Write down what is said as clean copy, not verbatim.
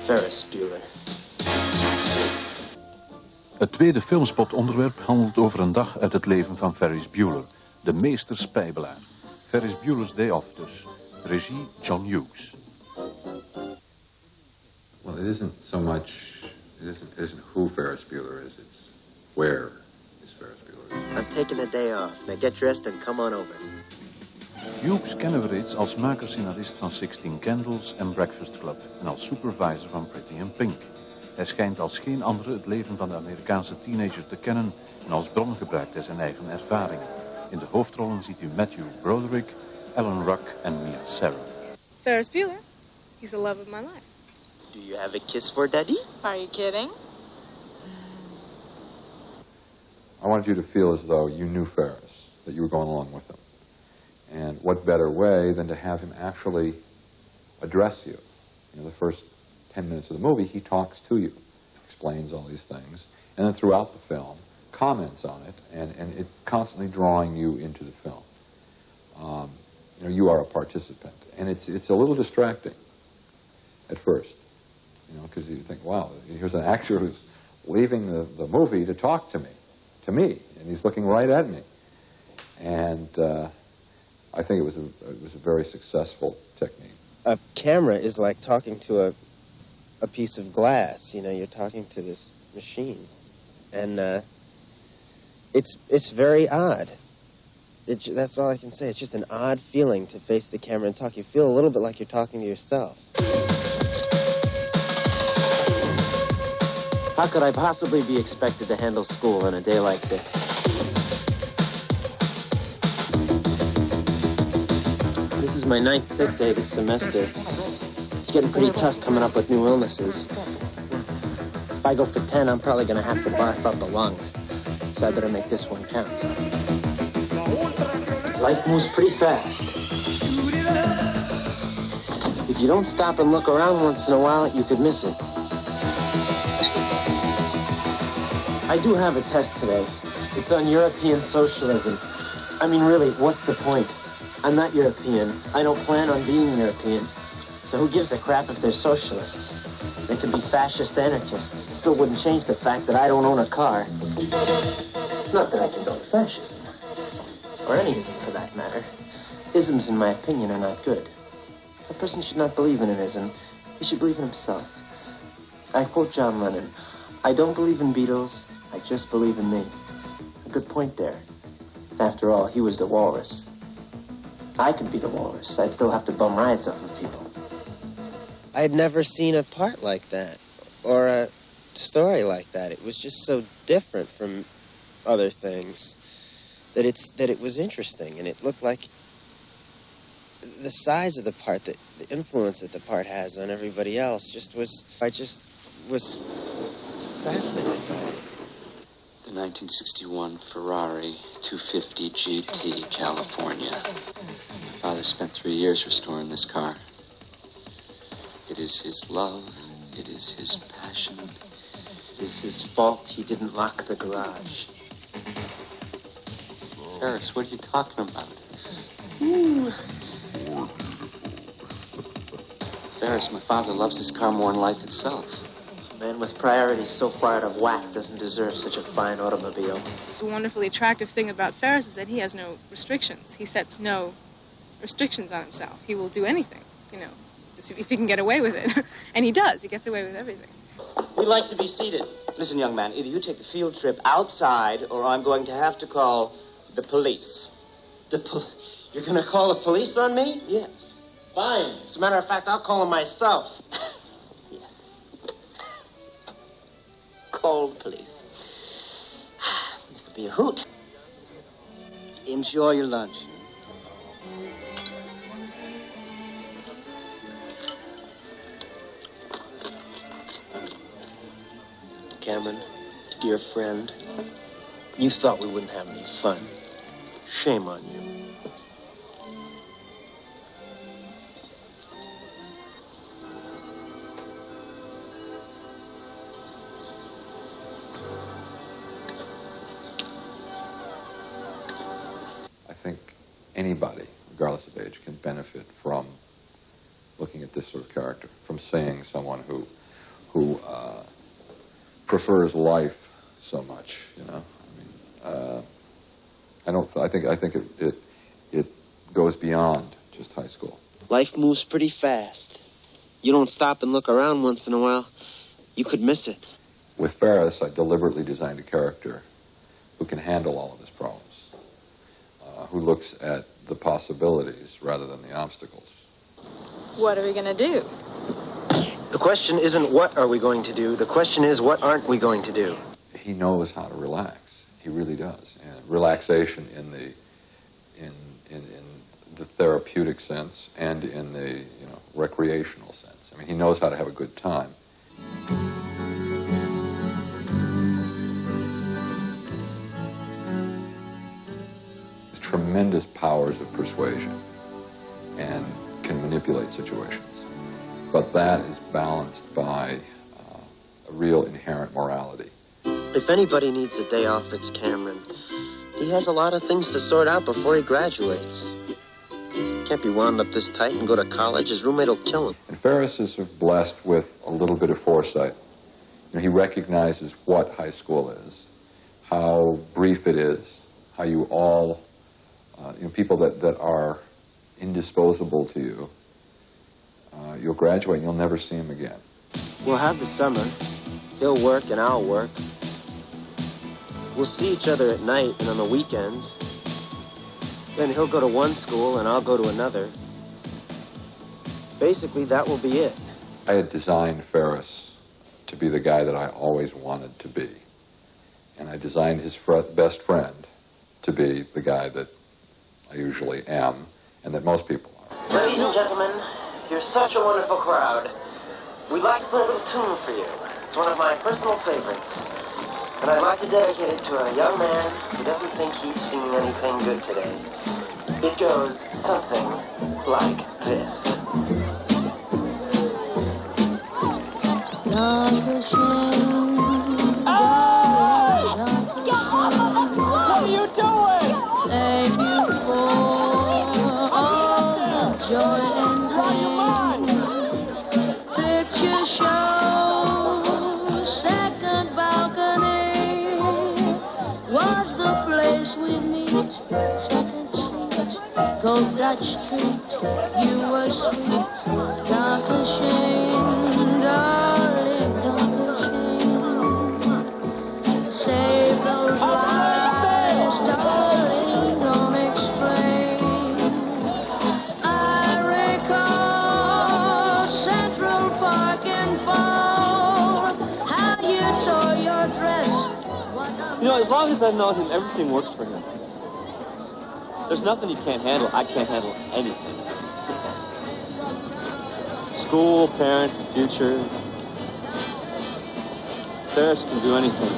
Ferris Bueller. Het tweede Filmspot-onderwerp handelt over een dag uit het leven van Ferris Bueller, de meester spijbelaar. Ferris Bueller's Day Off dus. Regie John Hughes. Well, it isn't so much, it isn't who Ferris Bueller is, it's where is Ferris Bueller. I'm taking a day off. Now get dressed and come on over. Hughes kennen we reeds als maker-scenarist van 16 Candles en Breakfast Club en als supervisor van Pretty in Pink. Hij schijnt als geen andere het leven van de Amerikaanse teenager te kennen en als bron gebruikt hij zijn eigen ervaringen. In de hoofdrollen ziet u Matthew Broderick, Alan Ruck en Mia Sara. Ferris Bueller, he's the love of my life. Do you have a kiss for Daddy? Are you kidding? I wanted you to feel as though you knew Ferris, that you were going along with him. And what better way than to have him actually address you? You know, the first 10 minutes of the movie, he talks to you, explains all these things, and then throughout the film, comments on it, and it's constantly drawing you into the film. You know, you are a participant, and it's a little distracting at first, you know, because you think, wow, here's an actor who's leaving the movie to talk to me, and he's looking right at me, and I think it was a very successful technique. A camera is like talking to a piece of glass. You know, you're talking to this machine, and it's very odd. That's all I can say. It's just an odd feeling to face the camera and talk. You feel a little bit like you're talking to yourself. How could I possibly be expected to handle school on a day like this? This is my 9th sick day this semester. It's getting pretty tough coming up with new illnesses. If I go for 10, I'm probably going to have to barf up a lung. So I better make this one count. Life moves pretty fast. If you don't stop and look around once in a while, you could miss it. I do have a test today. It's on European socialism. I mean, really, what's the point? I'm not European. I don't plan on being European. So who gives a crap if they're socialists? They could be fascist anarchists. It still wouldn't change the fact that I don't own a car. It's not that I condone fascism. Or any ism, for that matter. Isms, in my opinion, are not good. A person should not believe in an ism. He should believe in himself. I quote John Lennon, I don't believe in Beatles, I just believe in me. A good point there. After all, he was the walrus. I could be the walrus. I'd still have to bum rides off of people. I had never seen a part like that, or a story like that. It was just so different from other things that it was interesting, and it looked like the size of the part, the influence that the part has on everybody else I just was fascinated by it. The 1961 Ferrari 250 GT, California. My father spent 3 years restoring this car. It is his love, it is his passion. It is his fault he didn't lock the garage. Ferris, what are you talking about? Ooh. Ferris, my father loves this car more than life itself. A man with priorities so far out of whack doesn't deserve such a fine automobile. The wonderfully attractive thing about Ferris is that he has no restrictions. He sets no restrictions on himself. He will do anything, you know, if he can get away with it. And he does. He gets away with everything. We'd like to be seated. Listen, young man, either you take the field trip outside or I'm going to have to call the police. You're going to call the police on me? Yes. Fine. As a matter of fact, I'll call them myself. Yes. Call the police. This will be a hoot. Enjoy your lunch. Cameron, dear friend, you thought we wouldn't have any fun. Shame on you. I think anybody, regardless of age, can benefit from looking at this sort of character, from seeing someone who who prefers life so much, you know. I think it goes beyond just high school. Life moves pretty fast. You don't stop and look around once in a while, you could miss it. With Ferris, I deliberately designed a character who can handle all of his problems, who looks at the possibilities rather than the obstacles. What are we going to do? The question isn't what are we going to do, the question is what aren't we going to do. He knows how to relax. He really does. And relaxation in the therapeutic sense and in the recreational sense. I mean, he knows how to have a good time. Tremendous powers of persuasion and can manipulate situations. But that is balanced by a real inherent morality. If anybody needs a day off, it's Cameron. He has a lot of things to sort out before he graduates. Can't be wound up this tight and go to college. His roommate will kill him. And Ferris is sort of blessed with a little bit of foresight. He recognizes what high school is, how brief it is, how you all, people that are indisposable to you, you'll graduate and you'll never see them again. We'll have the summer. He'll work and I'll work. We'll see each other at night and on the weekends. Then he'll go to one school and I'll go to another. Basically, that will be it. I had designed Ferris to be the guy that I always wanted to be. And I designed his best friend to be the guy that I usually am and that most people are. Ladies and gentlemen, you're such a wonderful crowd. We'd like to play a little tune for you. It's one of my personal favorites. And I'd like to dedicate it to a young man who doesn't think he's seen anything good today. It goes something like this. What are you doing? Thank you for all the joy and pain. Picture show, second balcony was the place we'd meet. Second seat, go Dutch treat. You were sweet, dark as shame, darling, dark as shame. Save those lies, darling, don't explain. I recall Central Park in fall, how you tore your dress. As long as I've known him, everything works for him. There's nothing he can't handle. I can't handle anything. School, parents, the future. Ferris can do anything.